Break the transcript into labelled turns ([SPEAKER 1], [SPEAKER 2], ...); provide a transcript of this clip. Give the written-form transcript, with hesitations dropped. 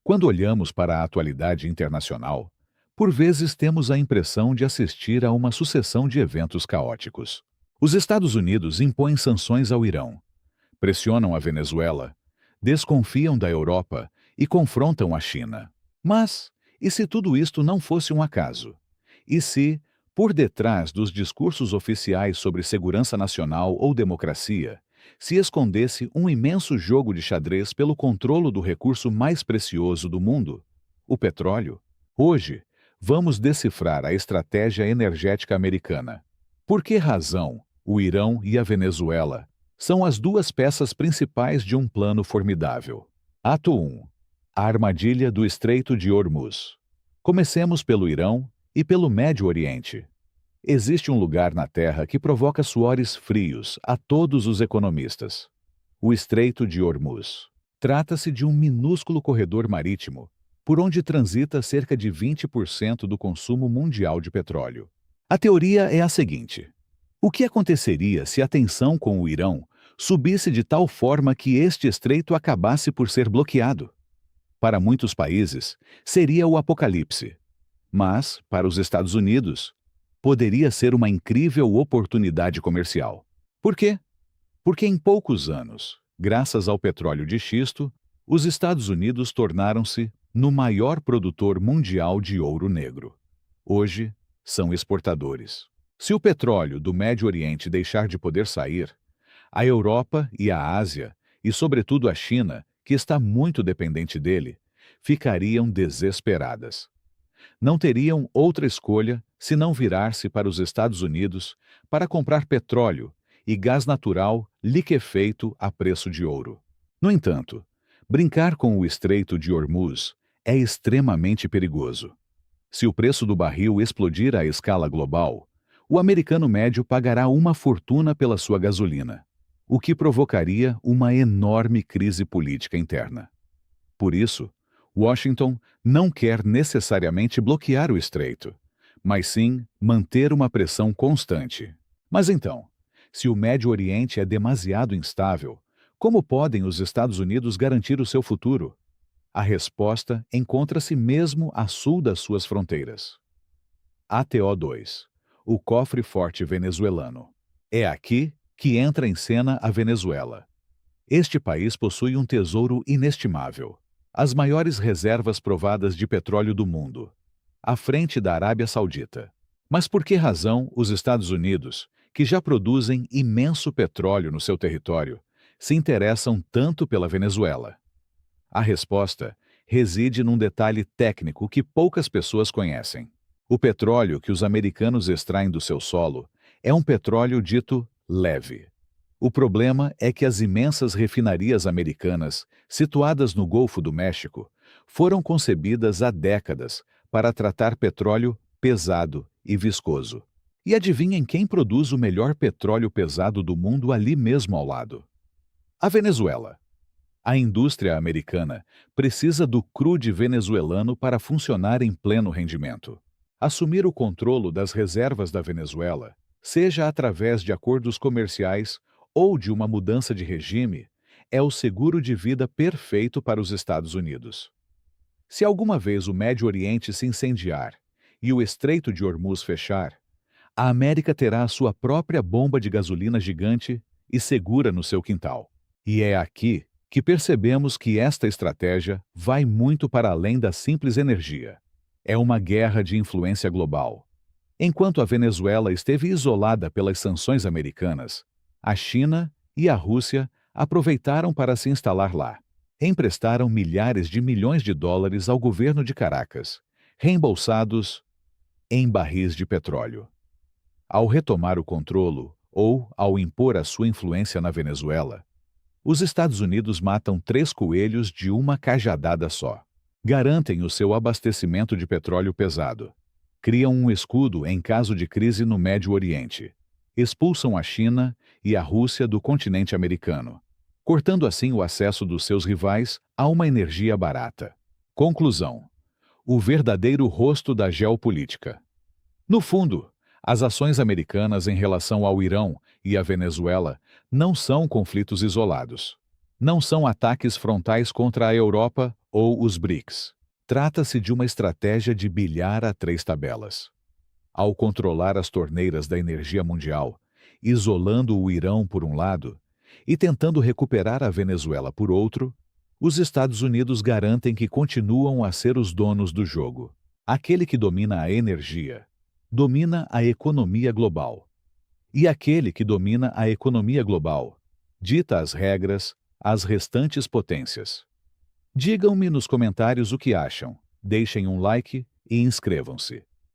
[SPEAKER 1] Quando olhamos para a atualidade internacional, por vezes temos a impressão de assistir a uma sucessão de eventos caóticos. Os Estados Unidos impõem sanções ao Irão, pressionam a Venezuela, desconfiam da Europa e confrontam a China. Mas, e se tudo isto não fosse um acaso? E se, por detrás dos discursos oficiais sobre segurança nacional ou democracia, se escondesse um imenso jogo de xadrez pelo controle do recurso mais precioso do mundo, o petróleo? Hoje, vamos decifrar a estratégia energética americana. Por que razão o Irão e a Venezuela são as duas peças principais de um plano formidável? Ato 1. A armadilha do Estreito de Hormuz. Comecemos pelo Irão e pelo Médio Oriente. Existe um lugar na Terra que provoca suores frios a todos os economistas: o Estreito de Hormuz. Trata-se de um minúsculo corredor marítimo por onde transita cerca de 20% do consumo mundial de petróleo. A teoria é a seguinte: o que aconteceria se a tensão com o Irão subisse de tal forma que este estreito acabasse por ser bloqueado? Para muitos países, seria o apocalipse. Mas, para os Estados Unidos, poderia ser uma incrível oportunidade comercial. Por quê? Porque em poucos anos, graças ao petróleo de xisto, os Estados Unidos tornaram-se no maior produtor mundial de ouro negro. Hoje, são exportadores. Se o petróleo do Médio Oriente deixar de poder sair, a Europa e a Ásia, e sobretudo a China, que está muito dependente dele, ficariam desesperadas. Não teriam outra escolha senão virar-se para os Estados Unidos para comprar petróleo e gás natural liquefeito a preço de ouro. No entanto, brincar com o Estreito de Hormuz é extremamente perigoso. Se o preço do barril explodir à escala global, o americano médio pagará uma fortuna pela sua gasolina, o que provocaria uma enorme crise política interna. Por isso, Washington não quer necessariamente bloquear o estreito, mas sim manter uma pressão constante. Mas então, se o Médio Oriente é demasiado instável, como podem os Estados Unidos garantir o seu futuro? A resposta encontra-se mesmo a sul das suas fronteiras. ATO 2. O cofre forte venezuelano. É aqui que entra em cena a Venezuela. Este país possui um tesouro inestimável: as maiores reservas provadas de petróleo do mundo, à frente da Arábia Saudita. Mas por que razão os Estados Unidos, que já produzem imenso petróleo no seu território, se interessam tanto pela Venezuela? A resposta reside num detalhe técnico que poucas pessoas conhecem. O petróleo que os americanos extraem do seu solo é um petróleo dito leve. O problema é que as imensas refinarias americanas, situadas no Golfo do México, foram concebidas há décadas para tratar petróleo pesado e viscoso. E adivinhem quem produz o melhor petróleo pesado do mundo ali mesmo ao lado? A Venezuela. A indústria americana precisa do crude venezuelano para funcionar em pleno rendimento. Assumir o controle das reservas da Venezuela, seja através de acordos comerciais ou de uma mudança de regime, é o seguro de vida perfeito para os Estados Unidos. Se alguma vez o Médio Oriente se incendiar e o Estreito de Hormuz fechar, a América terá a sua própria bomba de gasolina gigante e segura no seu quintal. E é aqui que percebemos que esta estratégia vai muito para além da simples energia. É uma guerra de influência global. Enquanto a Venezuela esteve isolada pelas sanções americanas, a China e a Rússia aproveitaram para se instalar lá. Emprestaram milhares de milhões de dólares ao governo de Caracas, reembolsados em barris de petróleo. Ao retomar o controlo, ou ao impor a sua influência na Venezuela, os Estados Unidos matam 3 coelhos de uma cajadada só. Garantem o seu abastecimento de petróleo pesado. Criam um escudo em caso de crise no Médio Oriente. Expulsam a China e a Rússia do continente americano, cortando assim o acesso dos seus rivais a uma energia barata. Conclusão: o verdadeiro rosto da geopolítica. No fundo, as ações americanas em relação ao Irão e à Venezuela não são conflitos isolados. Não são ataques frontais contra a Europa ou os BRICS. Trata-se de uma estratégia de bilhar a três tabelas. Ao controlar as torneiras da energia mundial, isolando o Irão por um lado e tentando recuperar a Venezuela por outro, os Estados Unidos garantem que continuam a ser os donos do jogo. Aquele que domina a energia, domina a economia global. E aquele que domina a economia global, dita as regras às restantes potências. Digam-me nos comentários o que acham, deixem um like e inscrevam-se.